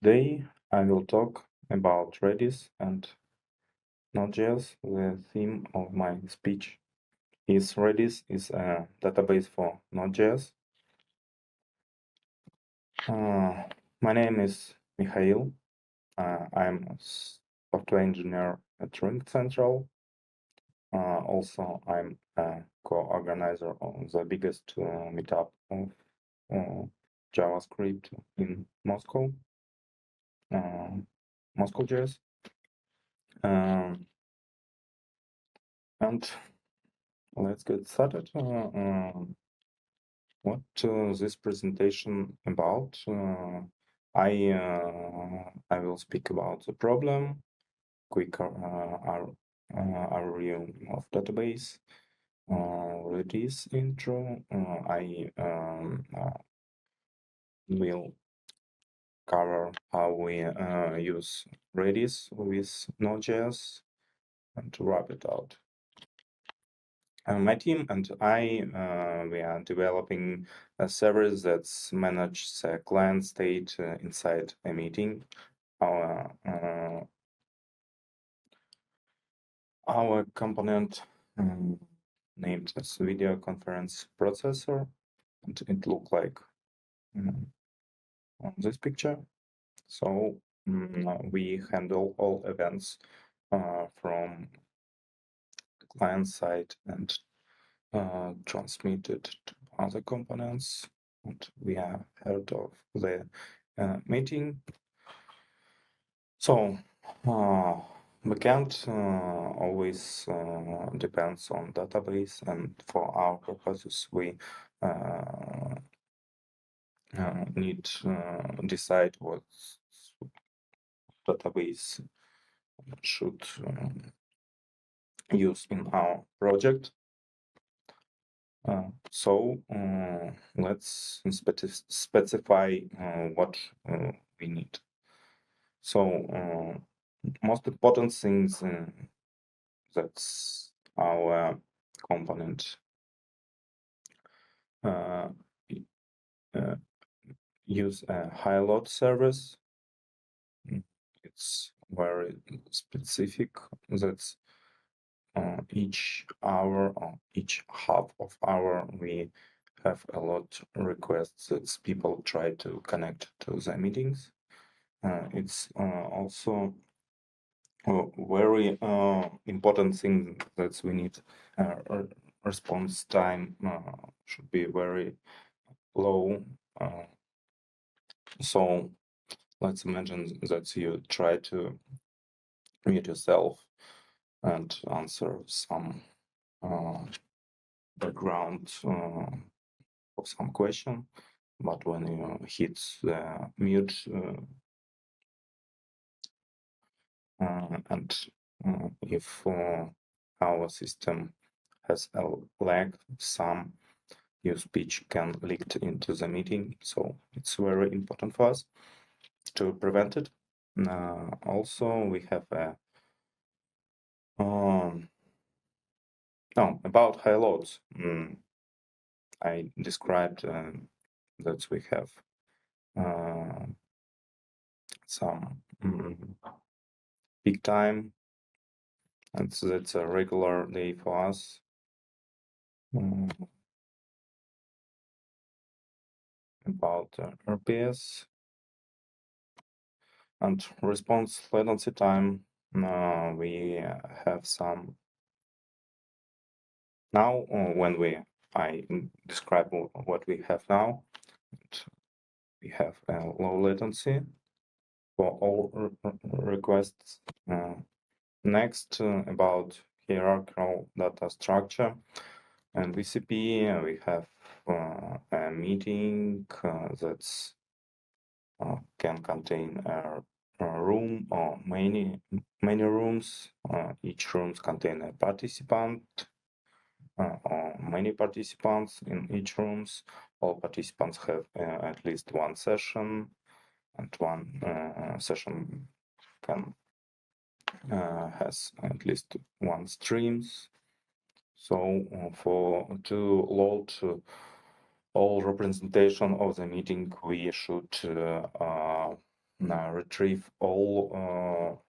Today I will talk about Redis and Node.js. The theme of my speech is Redis is a database for Node.js. My name is Mikhail. I'm a software engineer at RingCentral. Also, I'm a co-organizer of the biggest meetup of JavaScript in Moscow, MoscowJS. And let's get started. What this presentation about? I will speak about the problem, quick review of database, Redis intro. I will cover how we use Redis with Node.js and to wrap it out. My team and I, we are developing a service that manages the client state inside a meeting. Our component named as video conference processor, and it looks like on this picture. So we handle all events from client side and transmitted to other components, and we are heard of the meeting. So backend always depends on database, and for our purposes we need to decide what database should use in our project. So let's specify what we need. So most important things that's our component use a high load service. It's very specific. That's each hour or each half of hour we have a lot of requests that people try to connect to the meetings. It's also a very important thing that we need. Response time should be very low. So let's imagine that you try to mute yourself and answer some background of some question, but when you hit the mute and if our system has a lag, some your speech can leak into the meeting, so it's very important for us to prevent it. Also, we have a about high loads. I described that we have some peak time, and so that's a regular day for us. About RPS and response latency time. We have some now when I describe what we have now. We have a low latency for all requests. Next, about hierarchical data structure and VCP, we have a meeting that's can contain a room or many rooms. Each room contain a participant or many participants in each rooms. All participants have at least one session, and one session can has at least one streams. So to load all representation of the meeting, we should retrieve all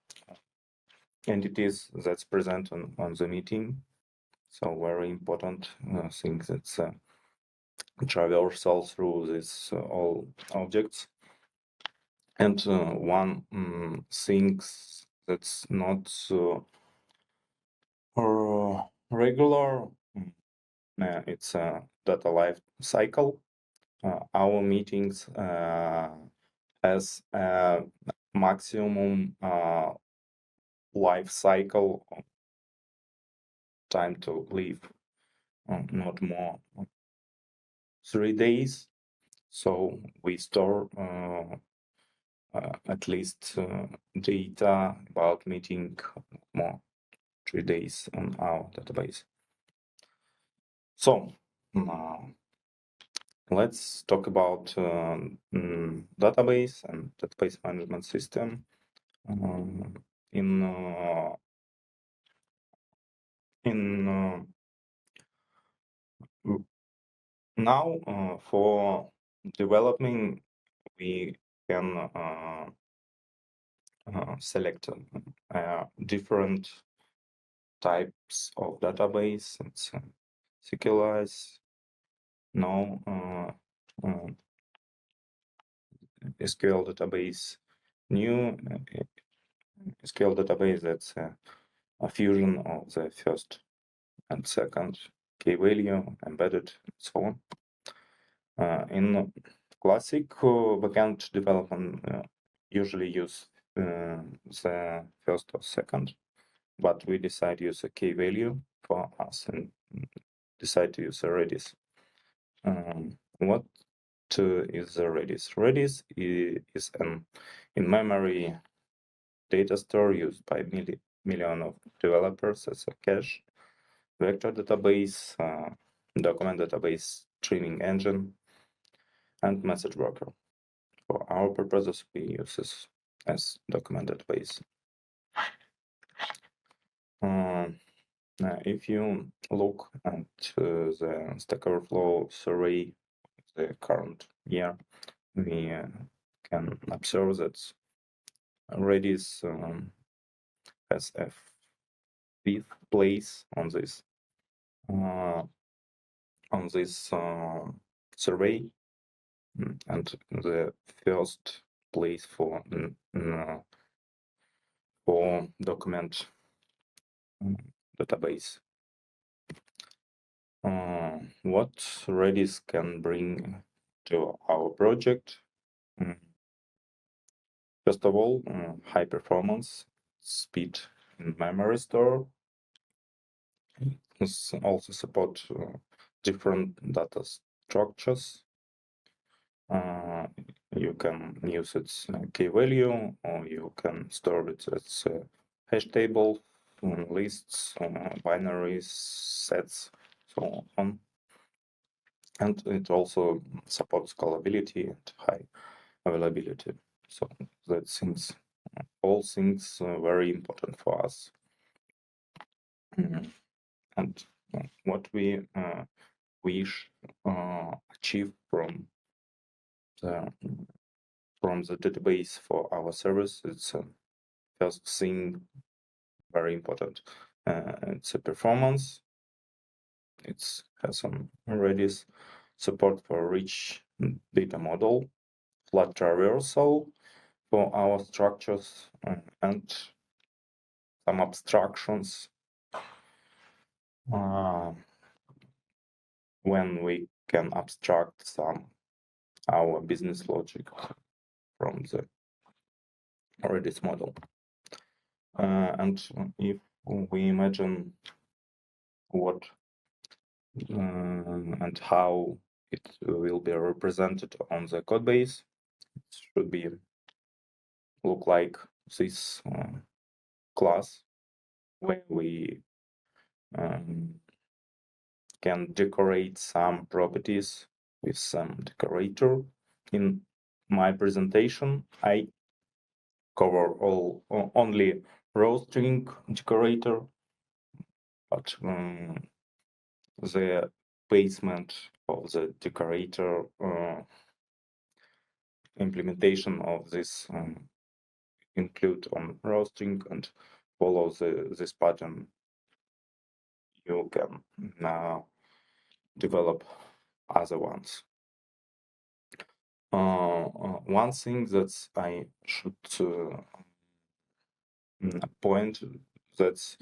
entities that's present on the meeting. So very important thing that's traversal through these all objects. And one thing that's not regular, it's a data life cycle. Our meetings has a maximum life cycle time to live, not more 3 days. So we store at least data about meeting more 3 days on our database. So let's talk about database and database management system. Now for developing, we can select different types of database. It's SQLize, SQL database, new SQL database that's a fusion of the first and second key value, embedded, and so on. In classic backend development, usually use the first or second, but we decide to use a key value for us and decide to use a Redis. What is the Redis? Redis is an in-memory data store used by million of developers as a cache, vector database, document database, streaming engine, and message broker. For our purposes, we use this as document database. If you look at the Stack Overflow survey of the current year, we can observe that Redis has a fifth place on this survey, and the first place for document database. What Redis can bring to our project? First of all, high performance, speed in memory store. It also support different data structures. You can use its key value, or you can store it as a hash table, lists, binaries, sets, so on. And it also supports scalability and high availability. So that's all things very important for us. And what we wish achieve from the database for our service, it's first thing very important. It's a performance. It has some Redis support for rich data model, flat traversal for our structures, and some abstractions when we can abstract some our business logic from the Redis model. And if we imagine what and how it will be represented on the code base, it should be look like this class where we can decorate some properties with some decorator. In my presentation, I cover only row string decorator, but the placement of the decorator implementation of this include on roasting and follow this pattern, you can now develop other ones. One thing that I should point that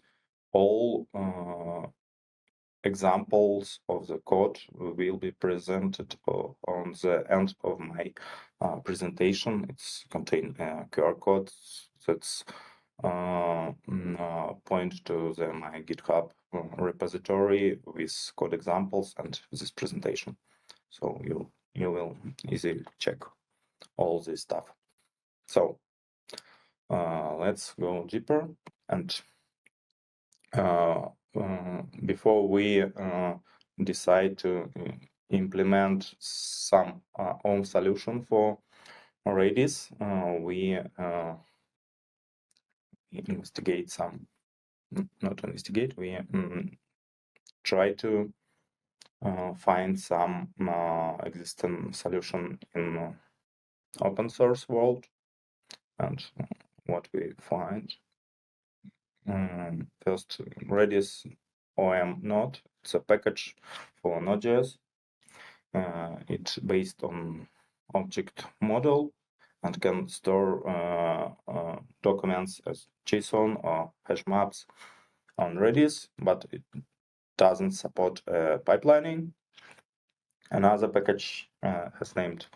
all examples of the code will be presented on the end of my presentation. It's contain QR code that's point to my GitHub repository with code examples and this presentation. So you will easily check all this stuff. So let's go deeper, and before we decide to implement some own solution for Redis, we investigate some, not investigate, we try to find some existing solution in open source world. And what we find, first, Redis OM Node. It's a package for Node.js. It's based on object model and can store documents as JSON or hash maps on Redis, but it doesn't support pipelining. Another package has named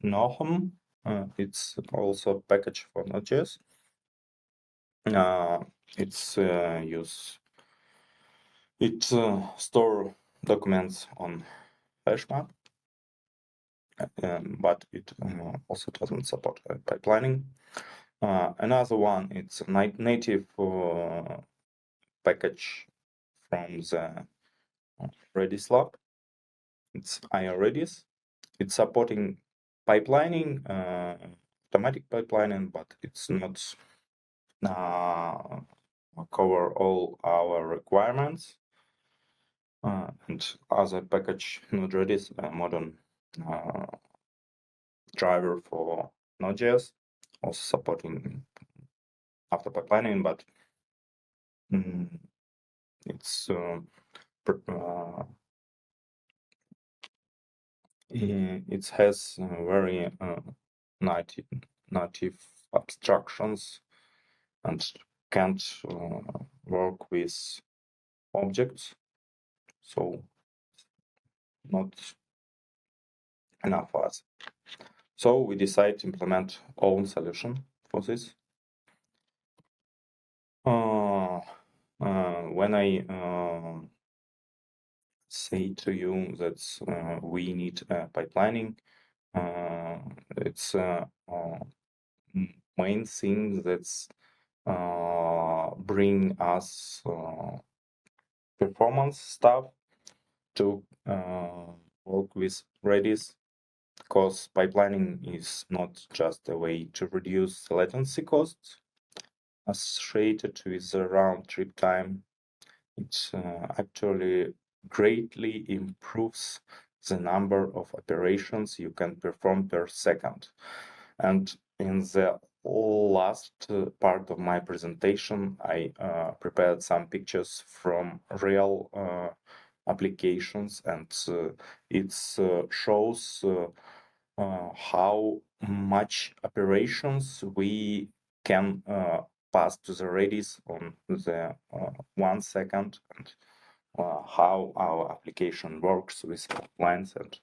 Hopin. It's also a package for Node.js. It store documents on hash map, but it also doesn't support pipelining. Another one, it's a native package from the Redis lab. It's Redis. It's supporting pipelining, automatic pipelining, but it's not cover all our requirements. And other package Node.js, a modern driver for Node.js, also supporting after pipelining, but it has very native abstractions and can't work with objects, so not enough for us. So we decide to implement own solution for this. When I say to you that we need pipelining, it's main thing that's bring us performance stuff to work with Redis, because pipelining is not just a way to reduce latency costs associated with the round trip time. It actually greatly improves the number of operations you can perform per second. And in the last part of my presentation, I prepared some pictures from real applications, and it shows how much operations we can pass to the Redis on the 1 second, and how our application works with lines, and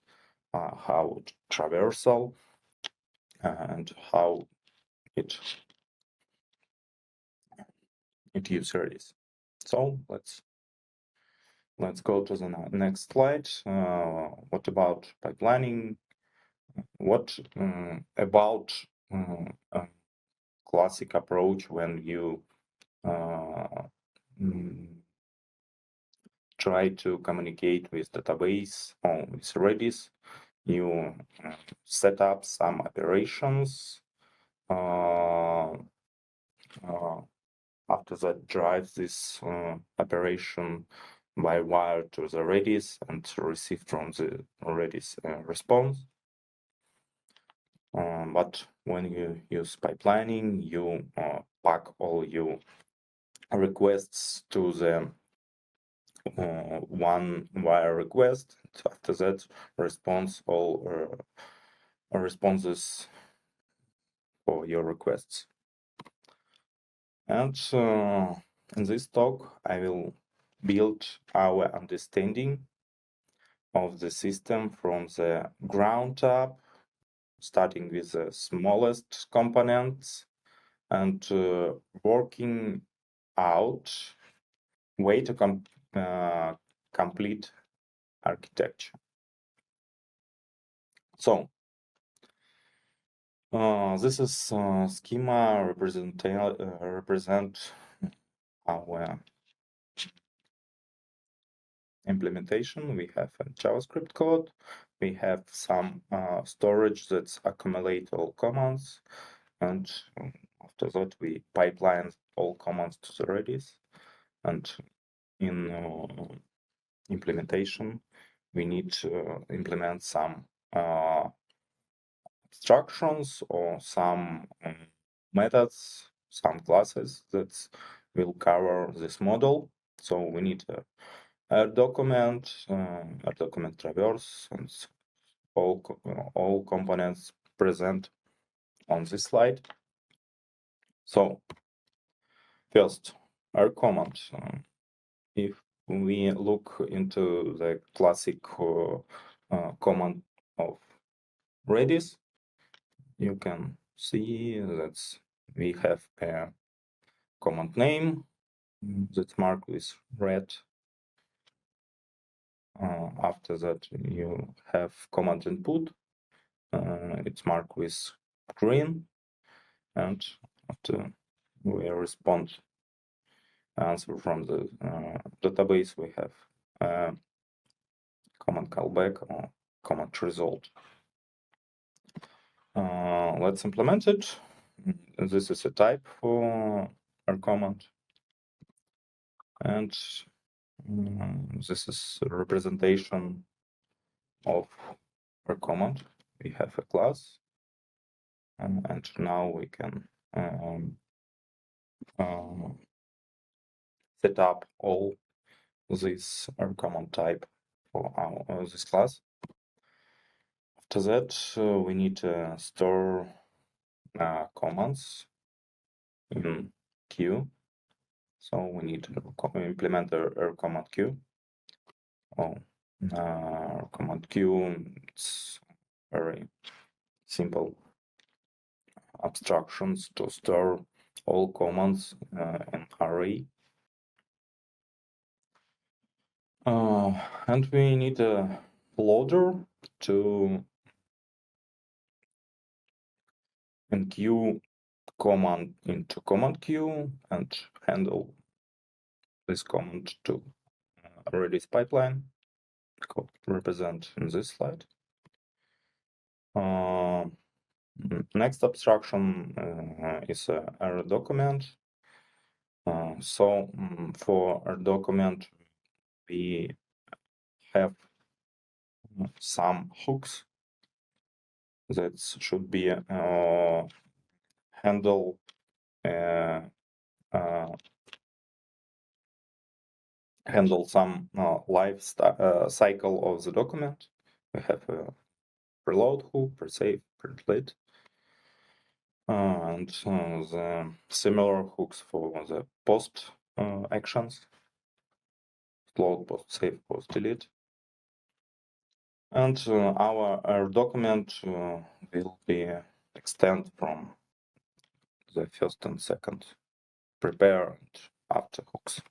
how traversal, and how it uses Redis. So let's go to the next slide. What about pipelining? What about a classic approach when you try to communicate with database or with Redis? You set up some operations. After that, drive this operation by wire to the Redis and receive from the Redis response. but when you use pipelining, you pack all your requests to the one wire request. After that, response all responses for your requests. And in this talk, I will build our understanding of the system from the ground up, starting with the smallest components and working out way to complete architecture. So this is schema represent our implementation. We have a JavaScript code. We have some storage that's accumulate all commands, and after that we pipeline all commands to the Redis. And in implementation, we need to implement some abstractions or some methods, some classes that will cover this model. So we need a document traverse, and all components present on this slide. So first, our command. If we look into the classic command of Redis, you can see that we have a command name that's marked with red. After that, you have command input. It's marked with green, and after we respond answer from the database, we have command callback or command result. Let's implement it. This is a type for our command, and this is a representation of our command. We have a class, and now we can set up all this command type for our this class. After that, we need to store commands in queue. So we need to implement our command queue. Command queue, it's very simple abstractions to store all commands in array. And we need a loader to enqueue command into command queue and handle this command to Redis pipeline, represent in this slide. Next abstraction is our document. So for our document, we have some hooks that should be handle some life cycle of the document. We have a preload hook, pre-save, pre-delete, and the similar hooks for the post actions, load, post, save, post, delete. And our document will be extend from the first and second prepare and after hooks.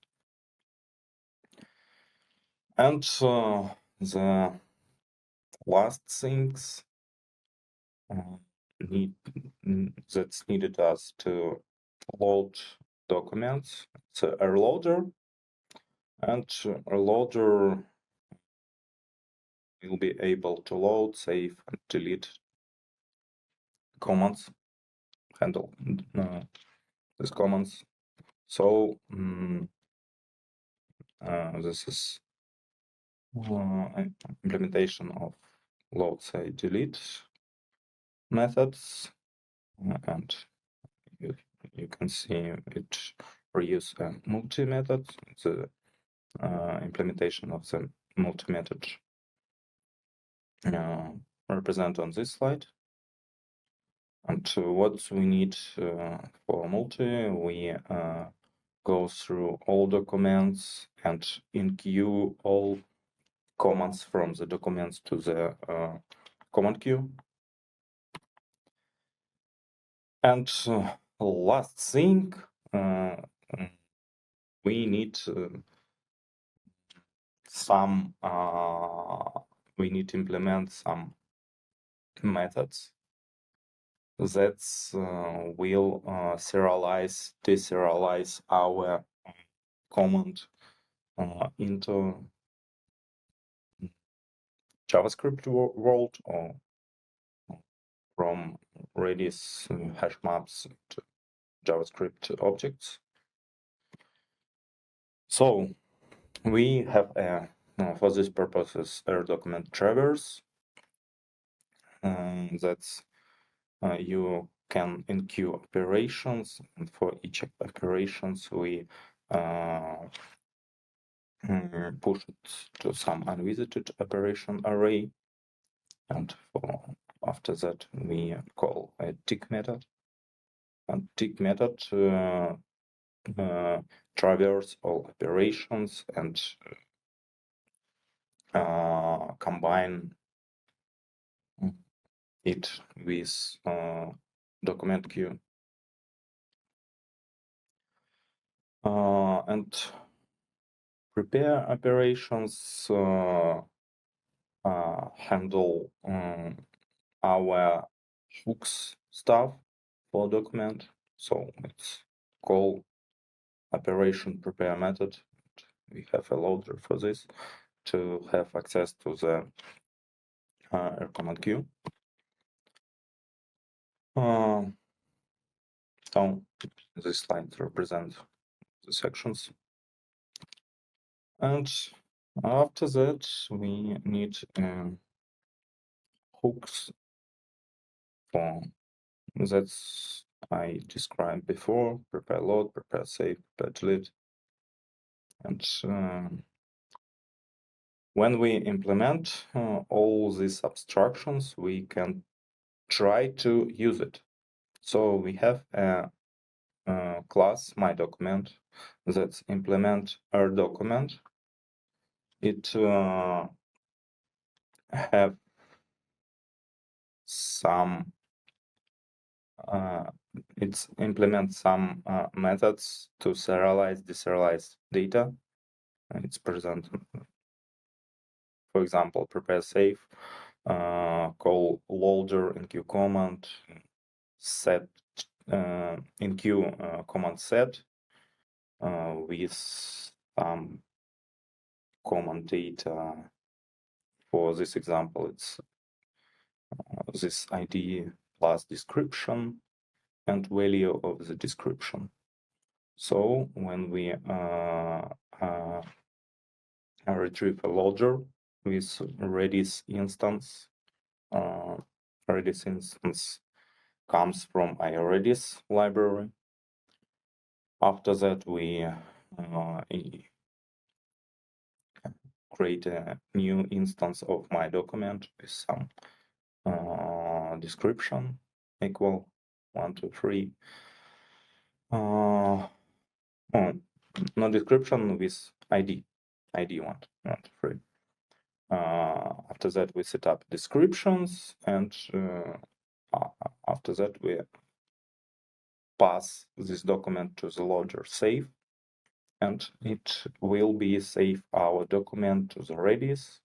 And the last things that's needed us to load documents. It's a loader, and a loader will be able to load, save, and delete commands, handle these commands. So this is implementation of load, save, delete methods. and you can see it reuse a multi-method, the implementation of the multi-method represent on this slide. And what we need for multi, we go through all documents and enqueue all commands from the documents to the command queue. And last thing, we need we need to implement some methods that will serialize, deserialize our command into JavaScript world or from Redis hash maps to JavaScript objects. So we have for this purposes a document traverse that's you can enqueue operations, and for each operations we push it to some unvisited operation array, and after that we call a tick method, and tick method traverse all operations and combine it with document queue. And prepare operations handle our hooks stuff for document. So it's call operation prepare method. We have a loader for this to have access to the command queue. So this slide represents the sections. And after that, we need hooks for that's I described before: prepare load, prepare save, prepare delete. And when we implement all these abstractions, we can try to use it. So we have a class myDocument that's implement our document. It have some it implements some methods to serialize, deserialize data. It's present, for example, prepare save, call loader enqueue command, set enqueue command set with some command data. For this example, it's this ID plus description and value of the description. So when we retrieve a loader with Redis instance, Redis instance comes from iRedis library. After that, we create a new instance of myDocument with some description equal 1, 2, 3. No description with ID 1, 2, 3. After that, we set up descriptions, and after that, we pass this document to the loader save, and it will be save our document to the Redis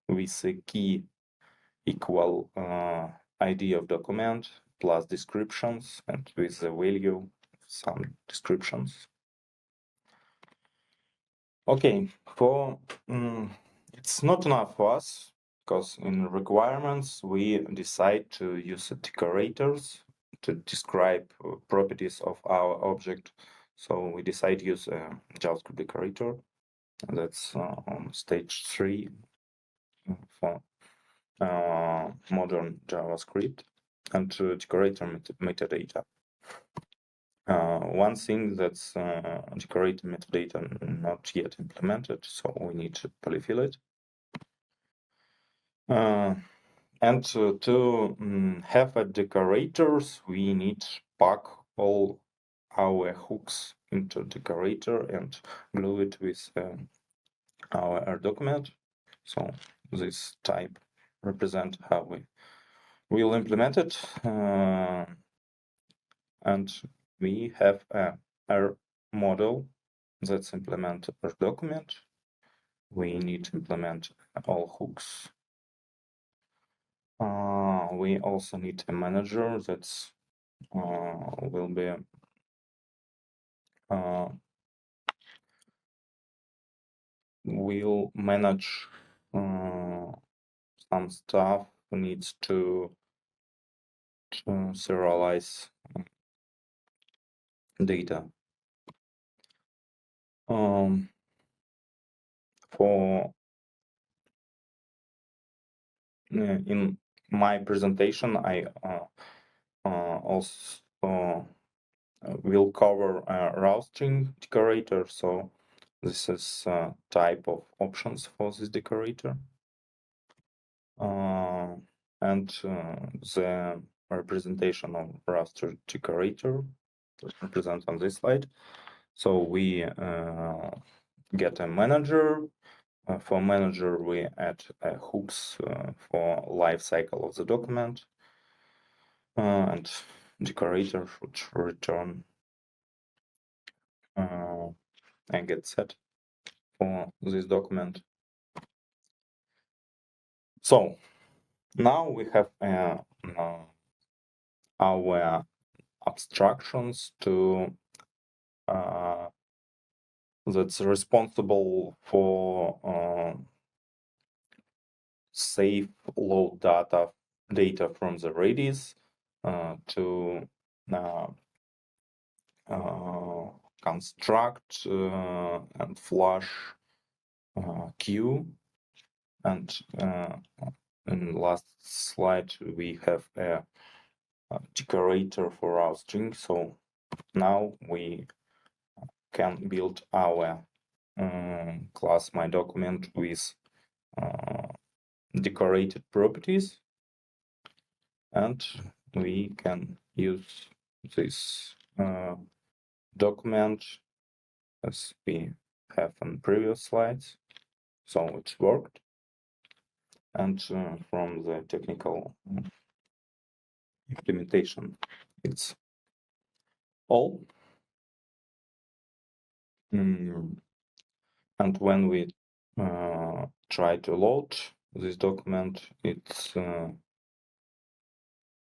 with a key equal ID of document plus descriptions, and with the value some descriptions. Okay, for it's not enough for us, because in requirements we decide to use decorators to describe properties of our object. So we decide to use a JavaScript decorator. That's on stage 3 for modern JavaScript. and decorator metadata. One thing that's decorator metadata not yet implemented, so we need to polyfill it. And to have a decorators, we need to pack all our hooks into decorator and glue it with our document. So this type represent how we will implement it. And we have our model that's implement our document. We need to implement all hooks. We also need a manager that's will be will manage some stuff needs to serialize data. For in my presentation, I also will cover a routing decorator. So this is type of options for this decorator. And the representation of raster decorator represent on this slide. So we get a manager. For manager, we add hooks for life cycle of the document, and decorator should return and get set for this document. So now we have our abstractions to that's responsible for safe load data from the Redis to construct and flush queue. And in the last slide we have a decorator for our string. So now we can build our class myDocument with decorated properties, and we can use this document as we have on previous slides. So it's worked, and from the technical implementation, it's all. And when we try to load this document, it's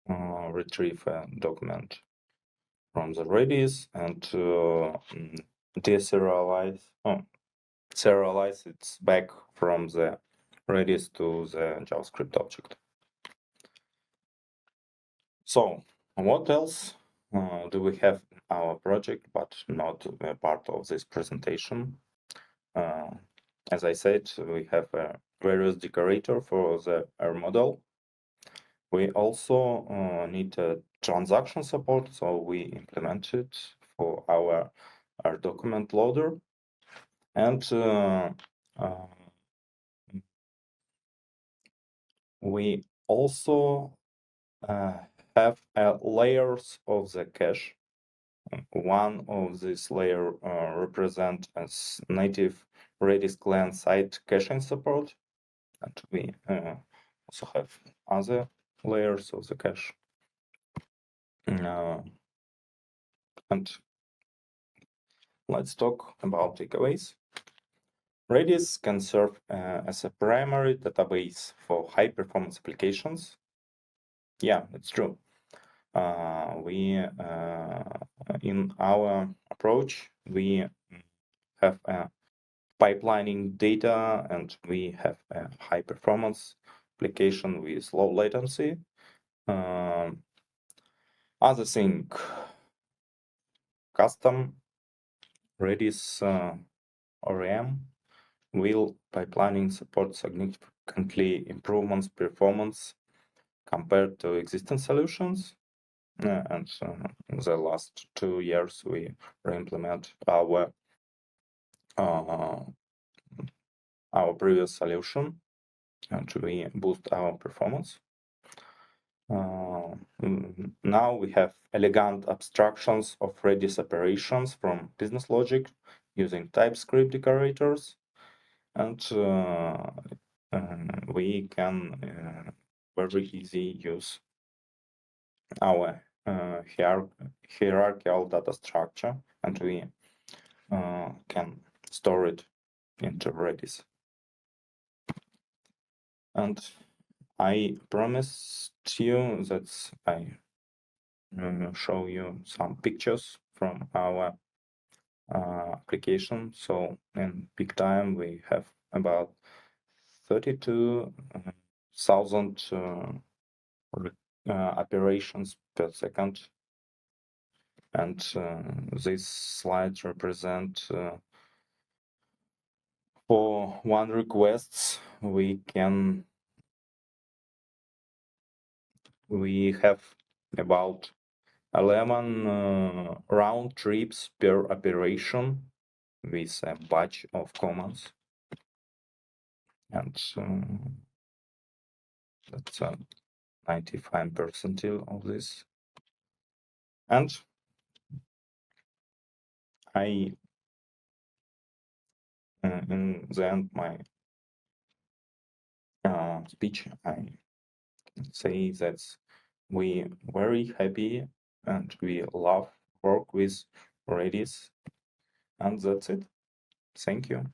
retrieve a document from the Redis and deserialize. Serialize it's back from the Redis to the JavaScript object. So what else do we have in our project, but not a part of this presentation? As I said, we have a various decorator for our model. We also need a transaction support, so we implement it for our document loader. And we also have layers of the cache. One of these layers represent as native Redis client-side caching support, and we also have other layers of the cache. And let's talk about takeaways. Redis can serve as a primary database for high-performance applications. Yeah, it's true. We in our approach, we have pipelining data, and we have a high-performance application with low latency. Other thing, custom Redis ORM will pipelining support significantly improvements performance compared to existing solutions. And the last 2 years we reimplement our previous solution, and we boost our performance. Now we have elegant abstractions of Redis operations from business logic using TypeScript decorators, and we can very easy use our hierarchical data structure, and we can store it into Redis. And I promised you that I show you some pictures from our application. So in peak time, we have about 32,000 operations per second. And these slides represent for one request, we have about 11 round trips per operation with a batch of commands, and that's 95% of this. And I in the end my speech, I say that we very happy and we love work with Redis, and that's it. Thank you.